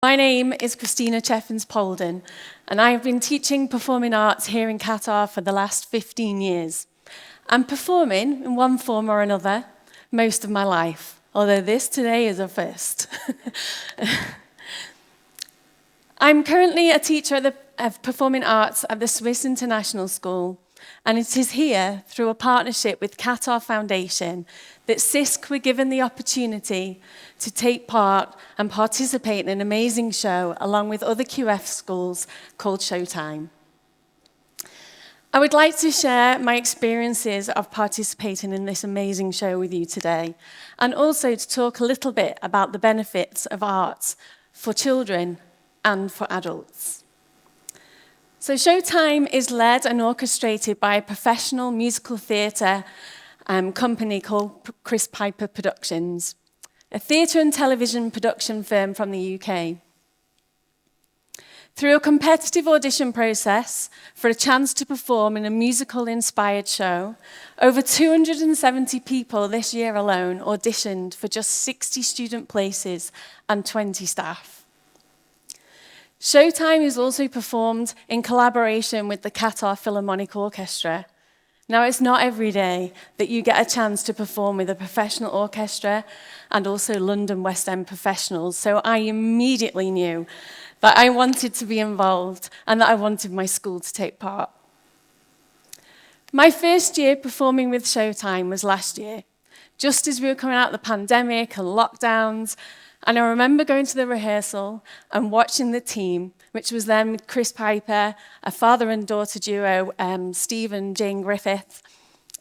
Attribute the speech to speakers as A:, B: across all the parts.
A: My name is Christina Cheffins-Polden, and I have been teaching performing arts here in Qatar for the last 15 years. I'm performing in one form or another most of my life, although this today is a first. I'm currently a teacher of performing arts at the Swiss International School, and it is here, through a partnership with Qatar Foundation, that SISC were given the opportunity to take part and participate in an amazing show along with other QF schools called Showtime. I would like to share my experiences of participating in this amazing show with you today, and also to talk a little bit about the benefits of arts for children and for adults. So Showtime is led and orchestrated by a professional musical theatre company called Chris Piper Productions, a theatre and television production firm from the UK. Through a competitive audition process for a chance to perform in a musical-inspired show, over 270 people this year alone auditioned for just 60 student places and 20 staff. Showtime is also performed in collaboration with the Qatar Philharmonic Orchestra. Now, it's not every day that you get a chance to perform with a professional orchestra and also London West End professionals, so I immediately knew that I wanted to be involved and that I wanted my school to take part. My first year performing with Showtime was last year, just as we were coming out of the pandemic and lockdowns, and I remember going to the rehearsal and watching the team, which was then with Chris Piper, a father and daughter duo, Steve and Jane Griffith,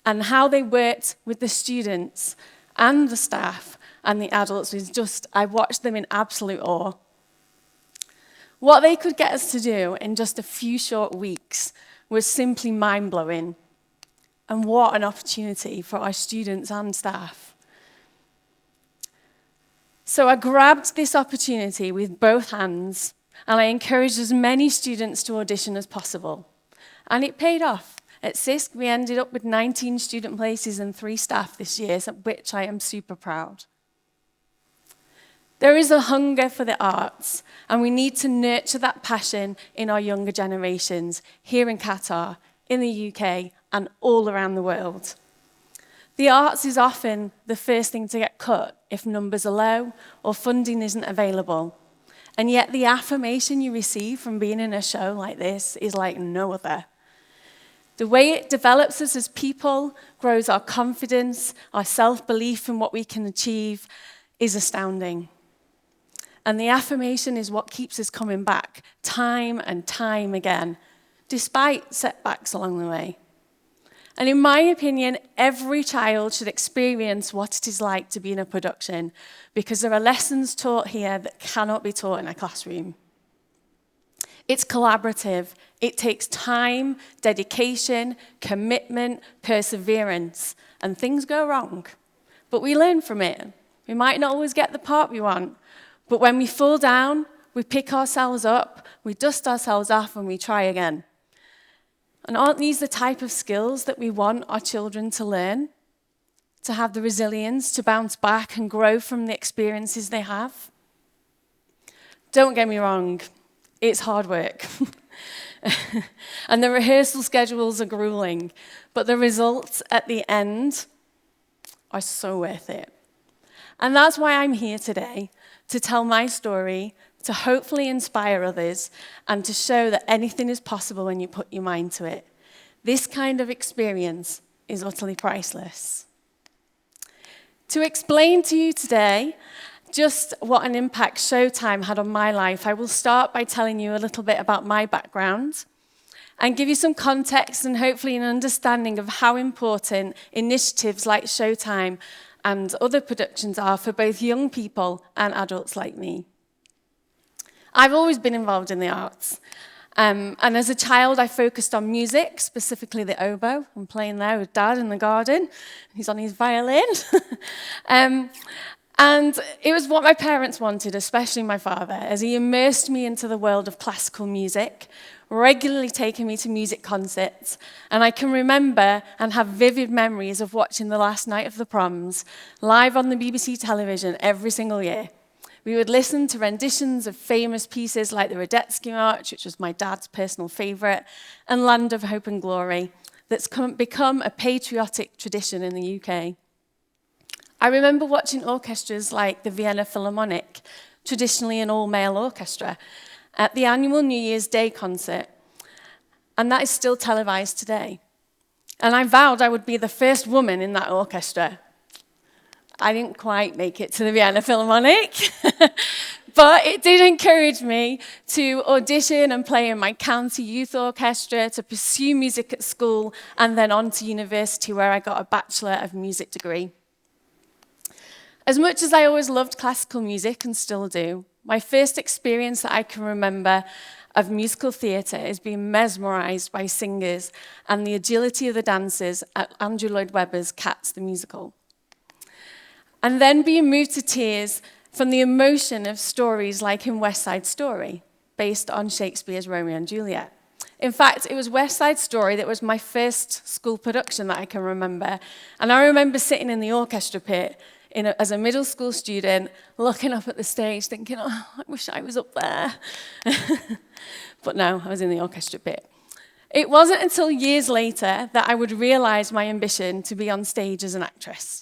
A: and how they worked with the students and the staff and the adults was just, I watched them in absolute awe. What they could get us to do in just a few short weeks was simply mind-blowing. And what an opportunity for our students and staff. So I grabbed this opportunity with both hands, and I encouraged as many students to audition as possible. And it paid off. At SISC, we ended up with 19 student places and 3 staff this year, which I am super proud. There is a hunger for the arts, and we need to nurture that passion in our younger generations, here in Qatar, in the UK, and all around the world. The arts is often the first thing to get cut if numbers are low or funding isn't available. And yet the affirmation you receive from being in a show like this is like no other. The way it develops us as people, grows our confidence, our self-belief in what we can achieve is astounding. And the affirmation is what keeps us coming back time and time again, despite setbacks along the way. And in my opinion, every child should experience what it is like to be in a production, because there are lessons taught here that cannot be taught in a classroom. It's collaborative. It takes time, dedication, commitment, perseverance, and things go wrong. But we learn from it. We might not always get the part we want, but when we fall down, we pick ourselves up, we dust ourselves off, and we try again. And aren't these the type of skills that we want our children to learn? To have the resilience to bounce back and grow from the experiences they have? Don't get me wrong, it's hard work. And the rehearsal schedules are grueling, but the results at the end are so worth it. And that's why I'm here today, to tell my story, to hopefully inspire others, and to show that anything is possible when you put your mind to it. This kind of experience is utterly priceless. To explain to you today just what an impact Showtime had on my life, I will start by telling you a little bit about my background and give you some context and hopefully an understanding of how important initiatives like Showtime and other productions are for both young people and adults like me. I've always been involved in the arts. And as a child, I focused on music, specifically the oboe. I'm playing there with Dad in the garden. He's on his violin. And it was what my parents wanted, especially my father, as he immersed me into the world of classical music, regularly taking me to music concerts. And I can remember and have vivid memories of watching The Last Night of the Proms live on the BBC television every single year, We would listen to renditions of famous pieces like the Radetzky March, which was my dad's personal favourite, and Land of Hope and Glory, that's become a patriotic tradition in the UK. I remember watching orchestras like the Vienna Philharmonic, traditionally an all-male orchestra, at the annual New Year's Day concert, and that is still televised today. And I vowed I would be the first woman in that orchestra. I didn't quite make it to the Vienna Philharmonic, but it did encourage me to audition and play in my county youth orchestra, to pursue music at school, and then on to university where I got a Bachelor of Music degree. As much as I always loved classical music and still do, my first experience that I can remember of musical theatre is being mesmerised by singers and the agility of the dancers at Andrew Lloyd Webber's Cats the Musical. And then being moved to tears from the emotion of stories like in West Side Story, based on Shakespeare's Romeo and Juliet. In fact, it was West Side Story that was my first school production that I can remember. And I remember sitting in the orchestra pit as a middle school student, looking up at the stage, thinking, oh, I wish I was up there. But no, I was in the orchestra pit. It wasn't until years later that I would realise my ambition to be on stage as an actress.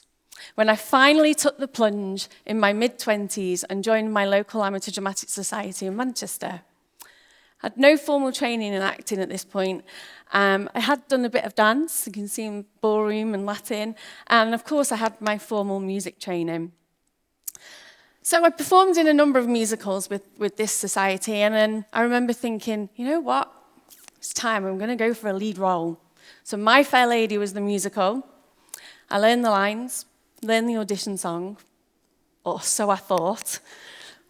A: When I finally took the plunge in my mid-20s and joined my local amateur dramatic society in Manchester. I had no formal training in acting at this point. I had done a bit of dance, you can see in ballroom and Latin, and of course I had my formal music training. So I performed in a number of musicals with this society, and then I remember thinking, you know what, it's time, I'm going to go for a lead role. So My Fair Lady was the musical. I learned the lines, learned the audition song, or so I thought.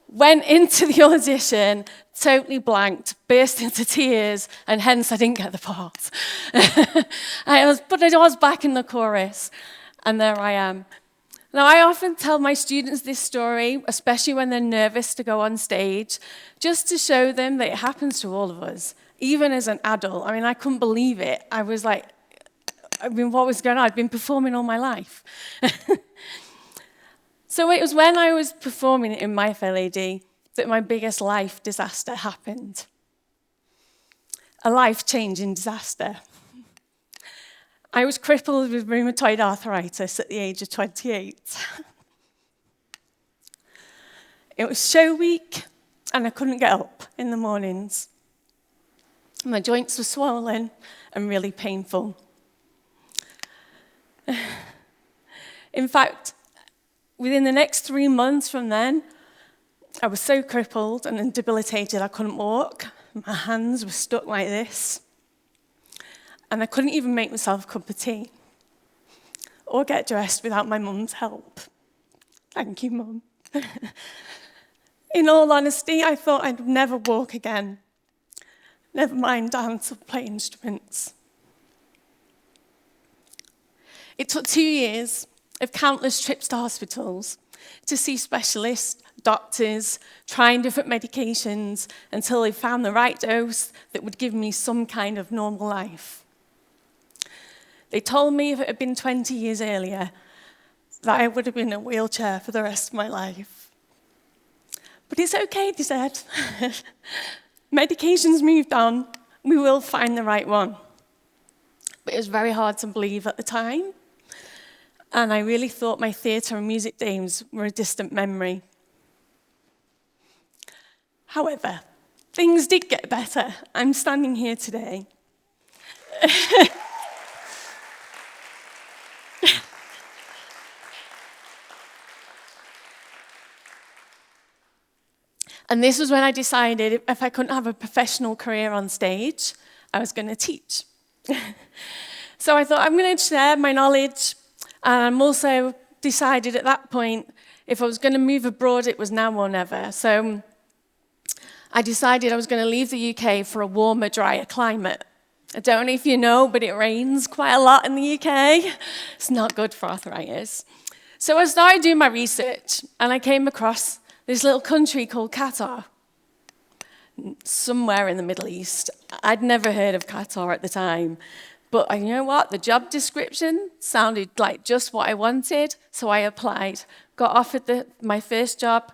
A: Went into the audition, totally blanked, burst into tears, and hence I didn't get the part. But I was back in the chorus, and there I am. Now, I often tell my students this story, especially when they're nervous to go on stage, just to show them that it happens to all of us, even as an adult. I mean, I couldn't believe it. I was like, what was going on? I'd been performing all my life. So it was when I was performing in My Fair Lady that my biggest life disaster happened. A life-changing disaster. I was crippled with rheumatoid arthritis at the age of 28. It was show week, and I couldn't get up in the mornings. My joints were swollen and really painful. In fact, within the next 3 months from then, I was so crippled and debilitated I couldn't walk. My hands were stuck like this. And I couldn't even make myself a cup of tea or get dressed without my mum's help. Thank you, Mum. In all honesty, I thought I'd never walk again. Never mind dance or play instruments. It took 2 years of countless trips to hospitals to see specialists, doctors, trying different medications until they found the right dose that would give me some kind of normal life. They told me if it had been 20 years earlier, that I would have been in a wheelchair for the rest of my life. But it's okay, they said. Medication's moved on, we will find the right one. But it was very hard to believe at the time. And I really thought my theatre and music days were a distant memory. However, things did get better. I'm standing here today. And this was when I decided if I couldn't have a professional career on stage, I was going to teach. So I thought, I'm going to share my knowledge. And I also decided at that point, if I was going to move abroad, it was now or never. So I decided I was going to leave the UK for a warmer, drier climate. I don't know if you know, but it rains quite a lot in the UK. It's not good for arthritis. So I started doing my research, and I came across this little country called Qatar, somewhere in the Middle East. I'd never heard of Qatar at the time. But you know what? The job description sounded like just what I wanted, so I applied. Got offered my first job,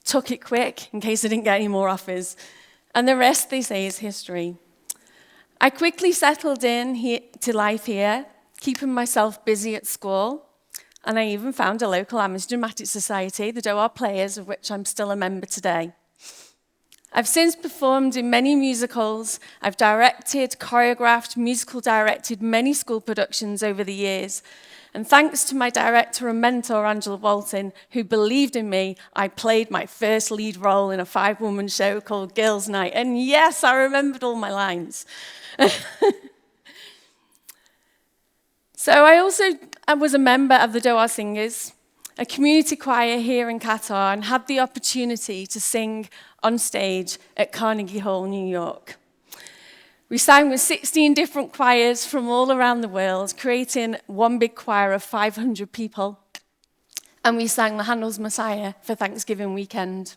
A: took it quick in case I didn't get any more offers. And the rest, they say, is history. I quickly settled in to life here, keeping myself busy at school. And I even found a local amateur dramatic society, the Doha Players, of which I'm still a member today. I've since performed in many musicals. I've directed, choreographed, musical directed many school productions over the years. And thanks to my director and mentor, Angela Walton, who believed in me, I played my first lead role in a 5-woman show called Girls' Night. And yes, I remembered all my lines. So I was a member of the Doha Singers, a community choir here in Qatar, and had the opportunity to sing on stage at Carnegie Hall, New York. We sang with 16 different choirs from all around the world, creating one big choir of 500 people. And we sang the Handel's Messiah for Thanksgiving weekend.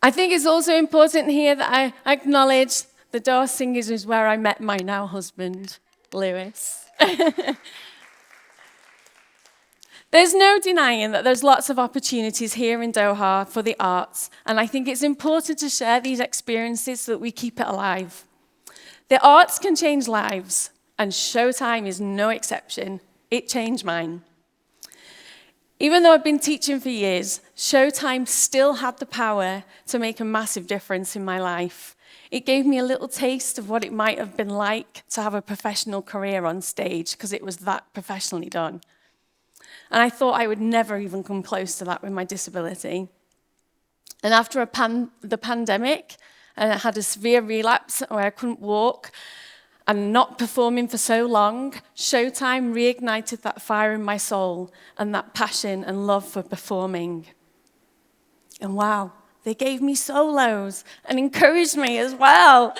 A: I think it's also important here that I acknowledge the Doha Singers is where I met my now husband, Lewis. There's no denying that there's lots of opportunities here in Doha for the arts, and I think it's important to share these experiences so that we keep it alive. The arts can change lives, and Showtime is no exception. It changed mine. Even though I've been teaching for years, Showtime still had the power to make a massive difference in my life. It gave me a little taste of what it might have been like to have a professional career on stage, because it was that professionally done. And I thought I would never even come close to that with my disability. And after the pandemic, and I had a severe relapse where I couldn't walk, and not performing for so long, Showtime reignited that fire in my soul and that passion and love for performing. And wow, they gave me solos and encouraged me as well.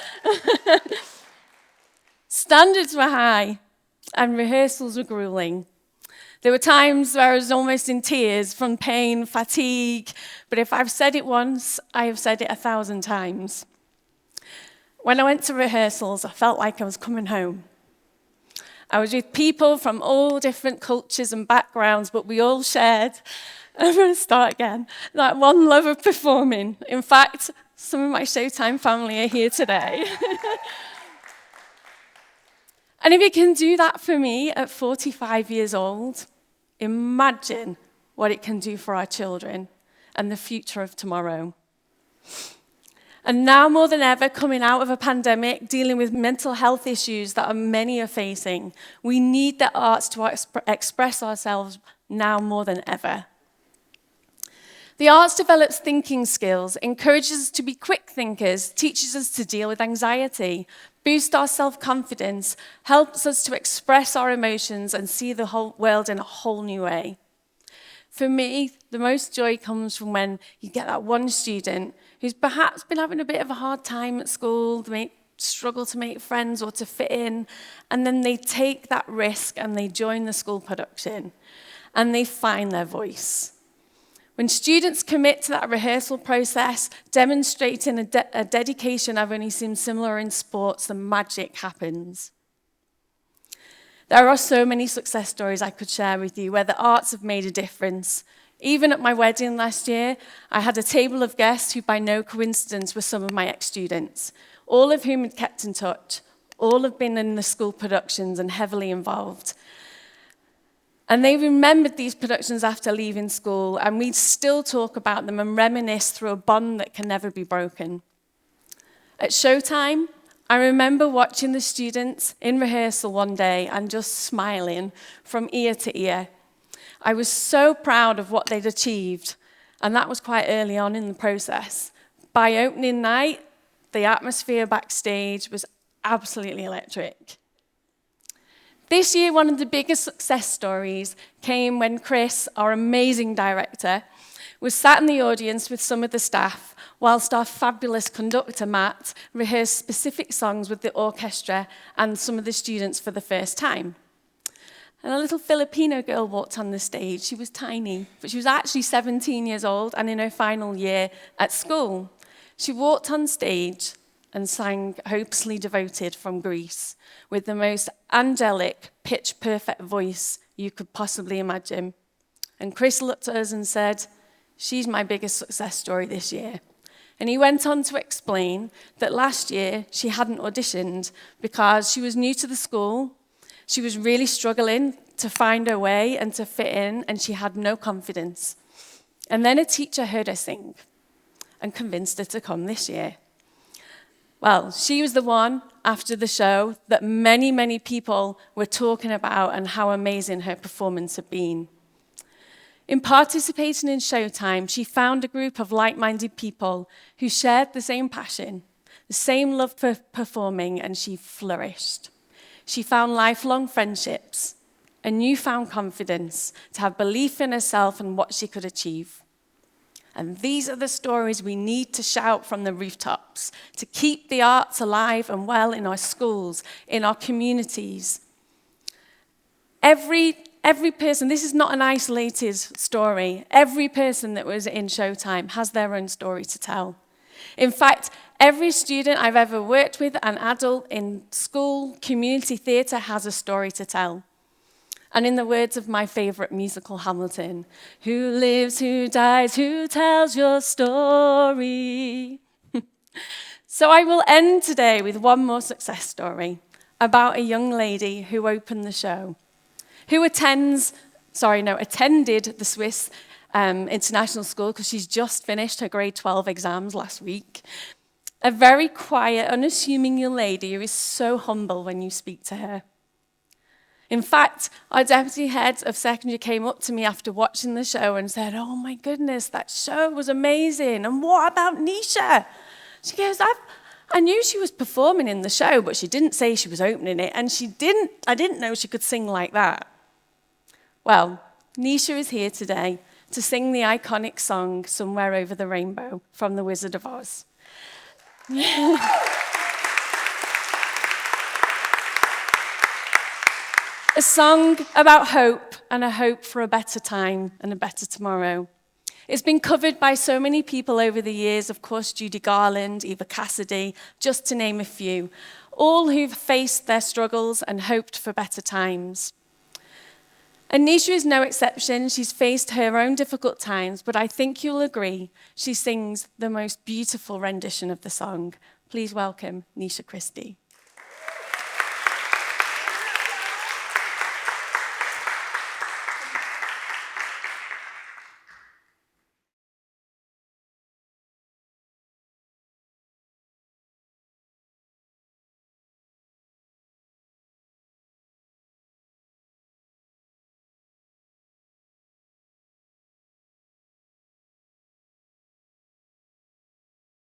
A: Standards were high and rehearsals were grueling. There were times where I was almost in tears from pain, fatigue, but if I've said it once, I have said it 1,000 times. When I went to rehearsals, I felt like I was coming home. I was with people from all different cultures and backgrounds, but we all shared, I'm going to start again, that one love of performing. In fact, some of my Showtime family are here today. And if it can do that for me at 45 years old, imagine what it can do for our children and the future of tomorrow. And now more than ever, coming out of a pandemic, dealing with mental health issues that many are facing, we need the arts to express ourselves now more than ever. The arts develops thinking skills, encourages us to be quick thinkers, teaches us to deal with anxiety, boosts our self-confidence, helps us to express our emotions and see the whole world in a whole new way. For me, the most joy comes from when you get that one student who's perhaps been having a bit of a hard time at school, they struggle to make friends or to fit in, and then they take that risk and they join the school production and they find their voice. When students commit to that rehearsal process, demonstrating a dedication I've only seen similar in sports, the magic happens. There are so many success stories I could share with you where the arts have made a difference. Even at my wedding last year, I had a table of guests who by no coincidence were some of my ex-students, all of whom had kept in touch, all have been in the school productions and heavily involved. And they remembered these productions after leaving school, and we'd still talk about them and reminisce through a bond that can never be broken. At Showtime, I remember watching the students in rehearsal one day and just smiling from ear to ear. I was so proud of what they'd achieved, and that was quite early on in the process. By opening night, the atmosphere backstage was absolutely electric. This year, one of the biggest success stories came when Chris, our amazing director, was sat in the audience with some of the staff, whilst our fabulous conductor, Matt, rehearsed specific songs with the orchestra and some of the students for the first time. And a little Filipino girl walked on the stage. She was tiny, but she was actually 17 years old and in her final year at school. She walked on stage and sang Hopelessly Devoted from Greece with the most angelic, pitch-perfect voice you could possibly imagine. And Chris looked at us and said, She's my biggest success story this year. And he went on to explain that last year she hadn't auditioned because she was new to the school, she was really struggling to find her way and to fit in, and she had no confidence. And then a teacher heard her sing and convinced her to come this year. Well, she was the one after the show that many, many people were talking about and how amazing her performance had been. In participating in Showtime, she found a group of like-minded people who shared the same passion, the same love for performing, and she flourished. She found lifelong friendships, a newfound confidence to have belief in herself and what she could achieve. And these are the stories we need to shout from the rooftops to keep the arts alive and well in our schools, in our communities. Every person, this is not an isolated story. Every person that was in Showtime has their own story to tell. In fact, every student I've ever worked with, an adult in school, community theatre, has a story to tell. And in the words of my favourite musical, Hamilton, who lives, who dies, who tells your story? So I will end today with one more success story about a young lady who opened the show, who attended the Swiss International School because she's just finished her grade 12 exams last week. A very quiet, unassuming young lady who is so humble when you speak to her. In fact, our deputy head of secondary came up to me after watching the show and said, "Oh my goodness, that show was amazing. And what about Nisha?" She goes, I knew she was performing in the show, but she didn't say she was opening it, and I didn't know she could sing like that. Well, Nisha is here today to sing the iconic song, Somewhere Over the Rainbow, from The Wizard of Oz. A song about hope and a hope for a better time and a better tomorrow. It's been covered by so many people over the years, of course, Judy Garland, Eva Cassidy, just to name a few, all who've faced their struggles and hoped for better times. And Nisha is no exception. She's faced her own difficult times, but I think you'll agree she sings the most beautiful rendition of the song. Please welcome Nisha Christie.